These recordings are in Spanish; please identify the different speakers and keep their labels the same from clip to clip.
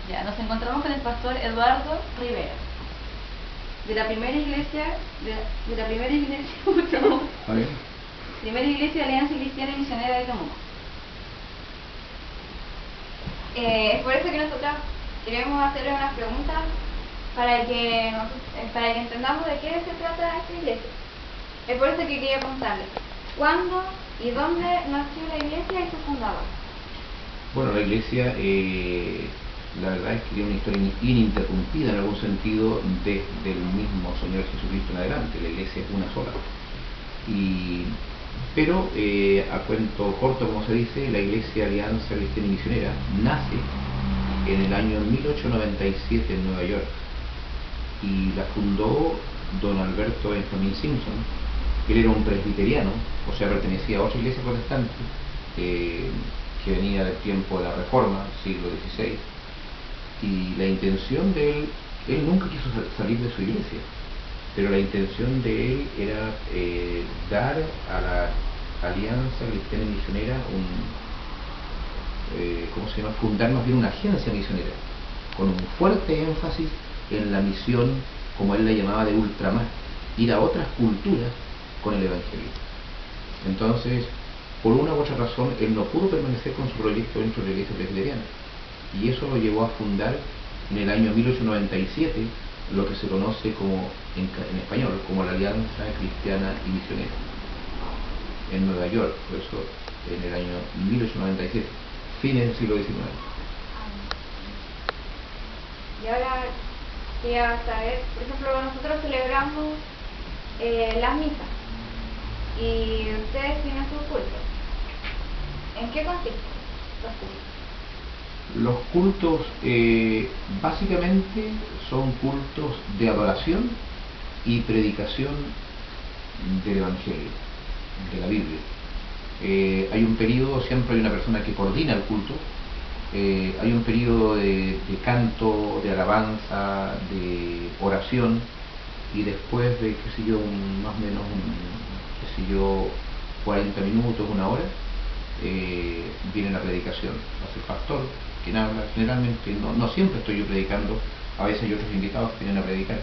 Speaker 1: Ya, nos encontramos con el pastor Eduardo Rivera, de la primera iglesia, primera iglesia de Alianza Cristiana y Misionera de Temuco. Es por eso que nosotros queremos hacerle unas preguntas para que entendamos de qué se trata esta iglesia. Es por eso que quería preguntarle, ¿cuándo y dónde nació la iglesia y su fundador?
Speaker 2: Bueno, la iglesia, la verdad es que tiene una historia ininterrumpida en algún sentido desde el mismo Señor Jesucristo en adelante. La iglesia es una sola. Pero a cuento corto, como se dice, la Iglesia Alianza Cristiana y Misionera nace en el año 1897 en Nueva York y la fundó don Alberto Benjamin Simpson. Él era un presbiteriano, o sea, pertenecía a otra iglesia protestante que venía del tiempo de la Reforma, siglo XVI, y la intención de él nunca quiso salir de su iglesia, pero la intención de él era dar a la Alianza Cristiana y Misionera fundar más bien una agencia misionera, con un fuerte énfasis en la misión, como él la llamaba, de ultramar, ir a otras culturas con el Evangelio. Entonces, por una u otra razón, él no pudo permanecer con su proyecto dentro de la iglesia presbiteriana, y eso lo llevó a fundar en el año 1897 lo que se conoce como en español como la Alianza Cristiana y Misionera en Nueva York, por eso en el año 1897, fines del siglo XIX.
Speaker 1: Y ahora quería saber, por ejemplo, nosotros celebramos las misas y ustedes tienen sus cultos. ¿En qué consisten los cultos?
Speaker 2: Los cultos básicamente son cultos de adoración y predicación del Evangelio, de la Biblia. Hay un periodo, siempre hay una persona que coordina el culto, hay un periodo de canto, de alabanza, de oración, y después de, más o menos 40 minutos, una hora, viene la predicación. Hace el pastor quien habla, generalmente, no siempre estoy yo predicando, a veces hay otros invitados que vienen a predicar,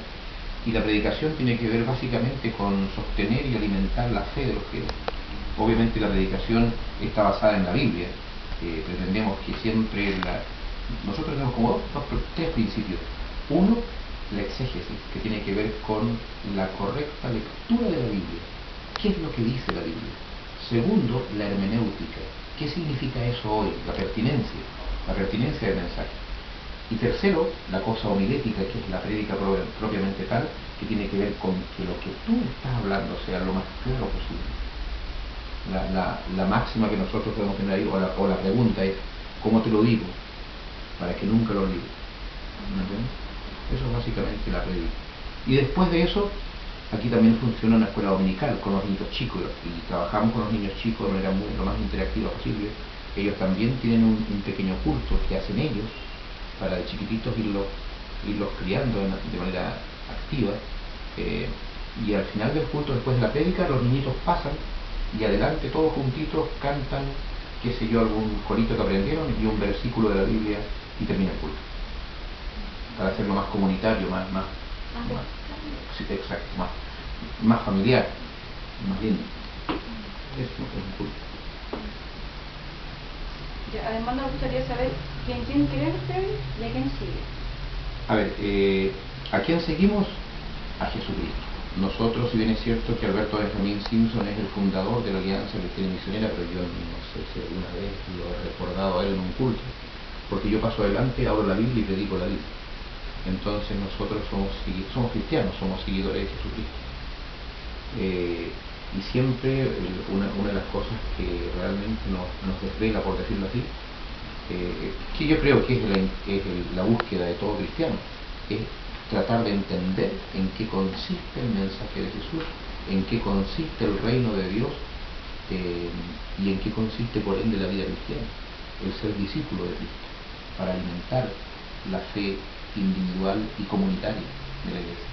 Speaker 2: y la predicación tiene que ver básicamente con sostener y alimentar la fe de los fieles. Obviamente la predicación está basada en la Biblia. Pretendemos que siempre nosotros tenemos como tres principios. Uno, la exégesis, que tiene que ver con la correcta lectura de la Biblia. ¿Qué es lo que dice la Biblia? Segundo, la hermenéutica. ¿Qué significa eso hoy? La pertinencia del mensaje. Y tercero, la cosa homilética, que es la prédica propiamente tal, que tiene que ver con que lo que tú estás hablando sea lo más claro posible. La máxima que nosotros podemos tener ahí, o la pregunta es, ¿cómo te lo digo? Para que nunca lo olvides. ¿Entiendes? Eso es básicamente la prédica. Y después de eso, aquí también funciona una escuela dominical con los niños chicos, y trabajamos con los niños chicos de manera lo más interactiva posible. Ellos también tienen un pequeño curso que hacen ellos para de chiquititos irlos criando de manera activa, y al final del culto, después de la prédica, los niñitos pasan y adelante todos juntitos cantan, qué sé yo, algún corito que aprendieron y un versículo de la Biblia, y termina el culto, para hacerlo más comunitario, sí, exacto, más familiar, más lindo. Eso es un culto.
Speaker 1: Además nos gustaría saber quién creen ustedes y a quién sigue.
Speaker 2: A ver, ¿a quién seguimos? A Jesucristo. Nosotros, si bien es cierto que Alberto Benjamin Simpson es el fundador de la Alianza Cristiana y Misionera, pero yo no sé si alguna vez lo he recordado a él en un culto, porque yo paso adelante, abro la Biblia y predico la Biblia. Entonces nosotros somos cristianos, somos seguidores de Jesucristo. Y siempre una de las cosas que realmente nos desvela, por decirlo así, que yo creo que es la búsqueda de todo cristiano, es tratar de entender en qué consiste el mensaje de Jesús, en qué consiste el reino de Dios, y en qué consiste por ende la vida cristiana, el ser discípulo de Cristo, para alimentar la fe individual y comunitaria de la iglesia.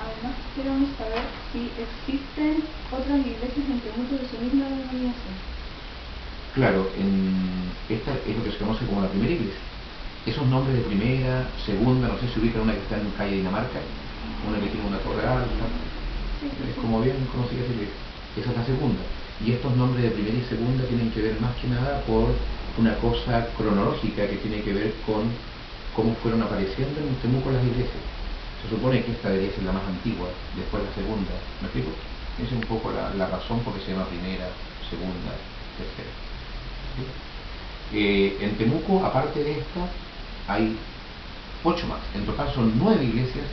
Speaker 1: Además, queremos saber si existen otras iglesias en Temuco de su misma denominación.
Speaker 2: Claro, esta es lo que se conoce como la primera iglesia. Esos nombres de primera, segunda, no sé si ubican una que está en calle Dinamarca, una que tiene una torre alta, es como bien conocida esa iglesia. Esa es la segunda. Y estos nombres de primera y segunda tienen que ver más que nada por una cosa cronológica que tiene que ver con cómo fueron apareciendo en Temuco las iglesias. Se supone que esta debería ser la más antigua, después la segunda, ¿me explico? Esa es un poco la razón por qué se llama primera, segunda, tercera. ¿Sí? En Temuco, aparte de esta, hay 8 más. En total son 9 iglesias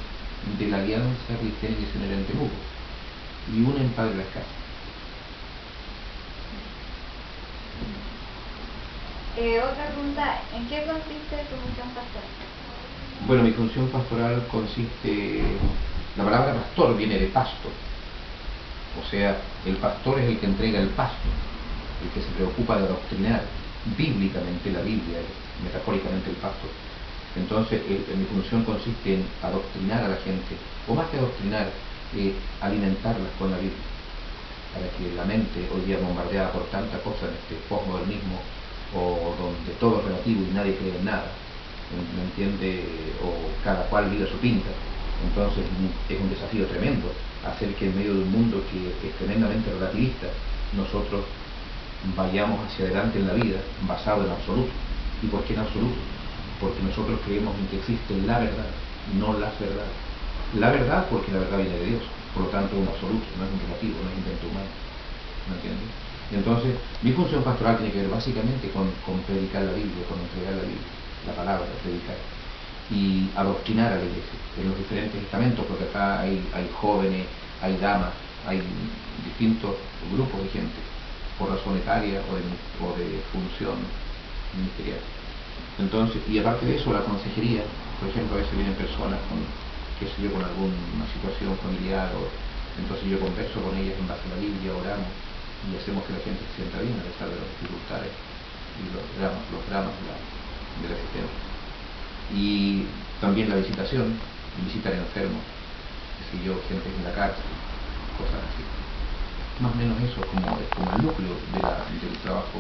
Speaker 2: de la Alianza Cristiana y Misionera en Temuco y una en Padre Las Casas.
Speaker 1: Otra pregunta, ¿en qué consiste tu función pastoral?
Speaker 2: Bueno, mi función pastoral consiste, la palabra pastor viene de pasto, o sea, el pastor es el que entrega el pasto, el que se preocupa de adoctrinar bíblicamente la Biblia, metafóricamente el pasto. Entonces, mi función consiste en adoctrinar a la gente, o más que adoctrinar, alimentarlas con la Biblia, para que la mente, hoy día bombardeada por tanta cosa en este postmodernismo, o donde todo es relativo y nadie cree en nada, ¿me entiende? O cada cual vive su pinta. Entonces es un desafío tremendo hacer que en medio de un mundo que es tremendamente relativista, nosotros vayamos hacia adelante en la vida basado en absoluto. ¿Y por qué en absoluto? Porque nosotros creemos en que existe la verdad, no las verdades. La verdad porque la verdad viene de Dios, por lo tanto es un absoluto, no es un relativo, no es invento humano. ¿Me entiendes? Entonces, mi función pastoral tiene que ver básicamente con predicar la Biblia, con entregar la Biblia, la palabra, predicar, y adoctrinar a la iglesia en los diferentes estamentos, porque acá hay jóvenes, hay damas, hay distintos grupos de gente, por razón etaria o de función ministerial. Entonces, y aparte de eso, la consejería, por ejemplo, a veces vienen personas con, qué sé yo, con alguna situación familiar, entonces yo converso con ellas en base a la Biblia, oramos, y hacemos que la gente se sienta bien a pesar de las dificultades y los dramas de la existencia. Y también la visitación, visitar enfermos, qué sé yo, gente en la cárcel, cosas así. Más o menos eso es como el núcleo del trabajo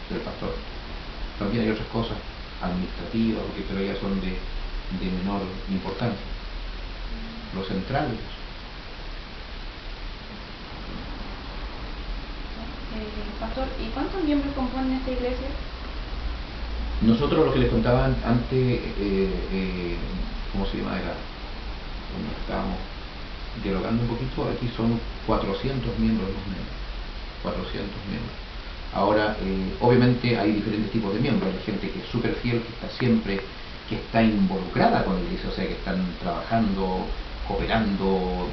Speaker 2: del pastor. También hay otras cosas administrativas, pero ya son de menor importancia. Lo central es eso.
Speaker 1: Pastor, ¿y cuántos miembros componen esta iglesia?
Speaker 2: Nosotros, lo que les contaba antes, ¿cómo se llama? Cuando estábamos dialogando un poquito, aquí son 400 miembros más o menos. 400 miembros. Ahora, obviamente hay diferentes tipos de miembros. Hay gente que es súper fiel, que está siempre, que está involucrada con la iglesia, o sea, que están trabajando, cooperando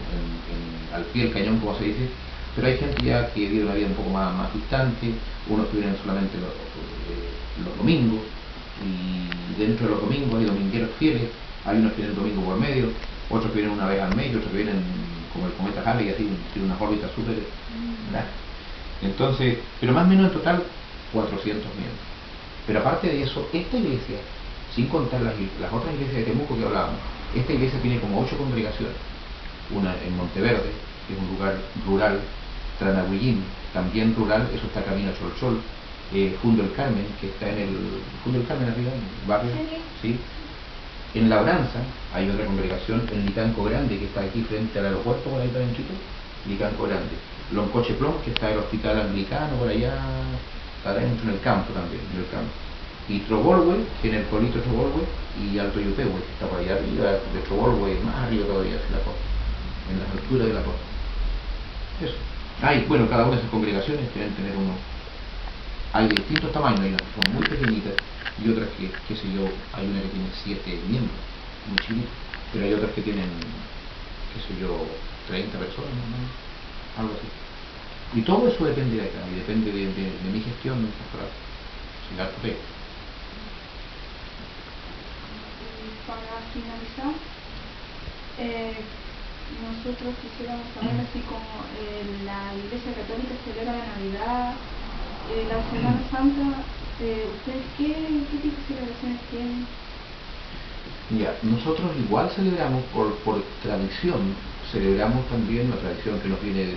Speaker 2: al pie del cañón, como se dice. Pero hay gente ya que vive una vida un poco más distante, unos que vienen solamente los domingos, y dentro de los domingos hay domingueros fieles, hay unos que vienen el domingo por medio, otros que vienen una vez al mes, otros que vienen como el cometa Halley, así, tiene unas órbitas súper grandes. Entonces, pero más o menos en total 400 miembros. Pero aparte de eso, esta iglesia, sin contar las otras iglesias de Temuco que hablábamos, esta iglesia tiene como 8 congregaciones. Una en Monteverde, que es un lugar rural, Tranahuillín, también rural, eso está camino a Cholchol, Fundo el Carmen, que está en el Fundo el Carmen arriba, en el barrio, ¿sí? En Labranza hay otra congregación, en Licanco Grande, que está aquí frente al aeropuerto, por ahí está en Chito, Licanco Grande. Loncocheplón, que está el hospital anglicano, por allá, está adentro en el campo también, en el campo. Y Trobolwe, que en el pueblito Trobolwe, y Alto Yupehue, que está por allá arriba de Trobolwe, más arriba todavía, en la costa, en las alturas de la costa. Eso. Bueno, cada una de esas congregaciones deben tener hay de distintos tamaños, hay unas que son muy pequeñitas y otras que, qué sé yo, hay una que tiene 7 miembros, muy chiquitas, pero hay otras que tienen, qué sé yo, 30 personas, ¿no? Algo así. Y todo eso depende de acá, y depende de mi gestión pastoral, sin dar fe.
Speaker 3: Para finalizar, nosotros quisiéramos saber así como la Iglesia Católica celebra la Navidad, la Semana Santa, ¿ustedes qué tipo de celebraciones tienen?
Speaker 2: Ya, nosotros igual celebramos por tradición, celebramos también una tradición que nos viene,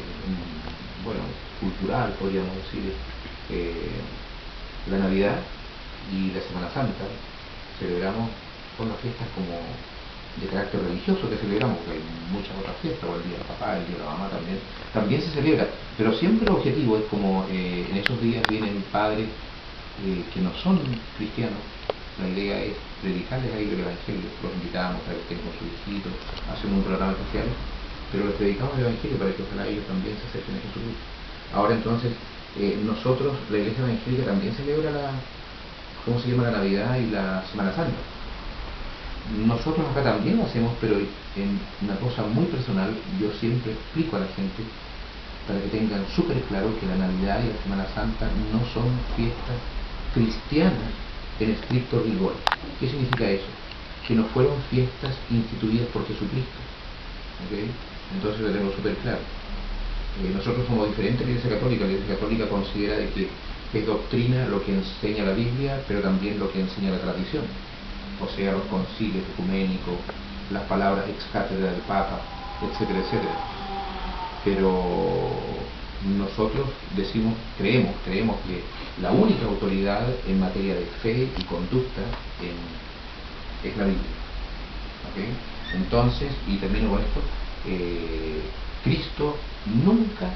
Speaker 2: bueno, cultural, podríamos decir, La Navidad y la Semana Santa celebramos, son las fiestas como de carácter religioso que celebramos, porque hay muchas otras fiestas, o el Día del Papá, el Día de la Mamá también se celebra, pero siempre el objetivo es como en esos días vienen padres que no son cristianos. La idea es predicarles a ellos el Evangelio, los invitamos a que estén con sus hijitos, hacemos un programa especial, pero les predicamos el Evangelio para que ojalá ellos también se acerquen a Jesucristo. Ahora entonces, nosotros, la Iglesia Evangélica también celebra ¿cómo se llama? La Navidad y la Semana Santa. Nosotros acá también lo hacemos, pero en una cosa muy personal, yo siempre explico a la gente para que tengan súper claro que la Navidad y la Semana Santa no son fiestas cristianas en estricto rigor. ¿Qué significa eso? Que no fueron fiestas instituidas por Jesucristo. ¿Okay? Entonces lo tengo súper claro. Nosotros somos diferentes de la Iglesia Católica. La Iglesia Católica considera de que es doctrina lo que enseña la Biblia, pero también lo que enseña la tradición. O sea, los concilios ecuménicos, las palabras ex cátedra del Papa, etcétera, etcétera. Pero nosotros creemos que la única autoridad en materia de fe y conducta es la Biblia. ¿Okay? Entonces, y termino con esto, Cristo nunca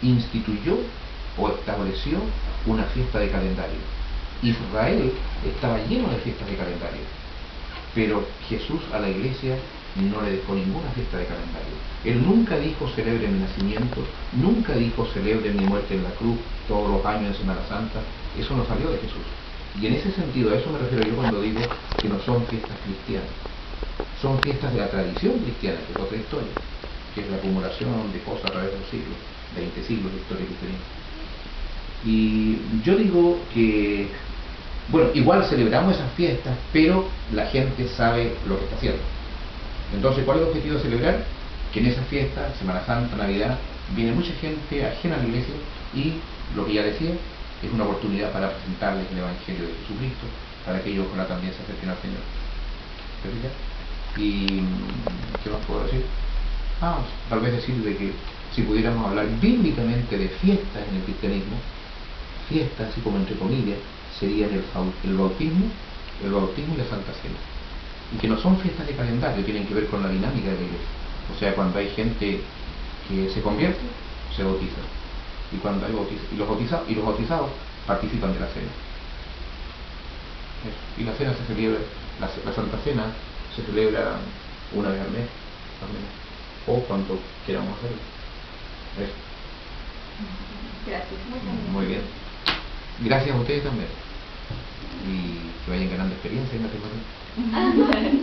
Speaker 2: instituyó o estableció una fiesta de calendario. Israel estaba lleno de fiestas de calendario, pero Jesús a la iglesia no le dejó ninguna fiesta de calendario. Él nunca dijo celebre mi nacimiento, nunca dijo celebre mi muerte en la cruz todos los años en Semana Santa. Eso no salió de Jesús. Y en ese sentido, a eso me refiero yo cuando digo que no son fiestas cristianas. Son fiestas de la tradición cristiana, que es otra historia, que es la acumulación de cosas a través de los siglos, 20 siglos de historia cristiana. Y yo digo que, bueno, igual celebramos esas fiestas, pero la gente sabe lo que está haciendo. Entonces, ¿cuál es el objetivo de celebrar? Que en esas fiestas, Semana Santa, Navidad, viene mucha gente ajena a la iglesia y, lo que ya decía, es una oportunidad para presentarles el Evangelio de Jesucristo, para que ellos ojalá también se acerquen al Señor. ¿Te fijas? Y, ¿qué más puedo decir? Tal vez decir de que si pudiéramos hablar bíblicamente de fiestas en el cristianismo, fiestas, así como entre comillas, serían el bautismo y la Santa Cena. Y que no son fiestas de calendario, tienen que ver con la dinámica de la iglesia. O sea, cuando hay gente que se convierte, se bautiza. Y cuando hay los bautizados participan de la cena. Eso. Y la cena se celebra, la Santa Cena se celebra una vez al mes, o cuando queramos hacerlo. Eso.
Speaker 1: Gracias.
Speaker 2: Muy bien. Gracias a ustedes también. Y que vayan ganando experiencia en la matrimonio.